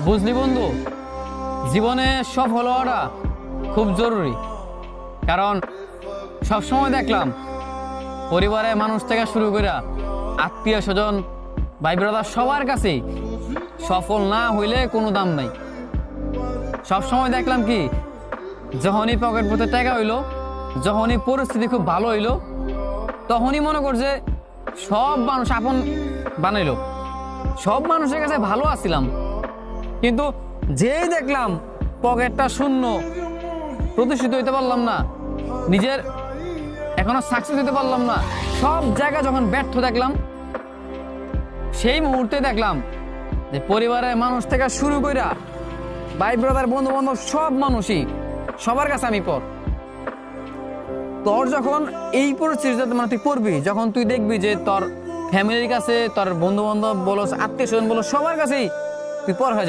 বুঝলি বন্ধু, জীবনে সফল হওয়াটা খুব জরুরি। কারণ সবসময় দেখলাম পরিবারের মানুষ থেকে শুরু করে আত্মীয় স্বজন, ভাই ব্রাদার সবার কাছেই সফল না হইলে কোনো দাম নাই। সবসময় দেখলাম কি, যখনই পকেট পথে টাকা হইলো, যখনই পরিস্থিতি খুব ভালো হইলো, তখনই মনে করছে সব মানুষ আপন বানাইলো, সব মানুষের কাছে ভালো আছিলাম। কিন্তু যেই দেখলাম পকেটটা শূন্য, প্রতিষ্ঠিত হইতে পারলাম না, নিজের এখনো সাকসেস হইতে পারলাম না, সব জায়গায় যখন ব্যর্থ দেখলাম, সেই মুহূর্তে দেখলাম যে পরিবারের মানুষ থেকে শুরু কইরা ভাই ব্রাদার বন্ধু বান্ধব সব মানুষই, সবার কাছে আমি পর। তোর যখন এই পরিস্থিতিতে মানে তুই পড়বি, যখন তুই দেখবি যে তোর ফ্যামিলির কাছে, তোর বন্ধু বান্ধব বলো, আত্মীয় স্বজন বলো, সবার কাছেই তুই পর হয়ে যাবি।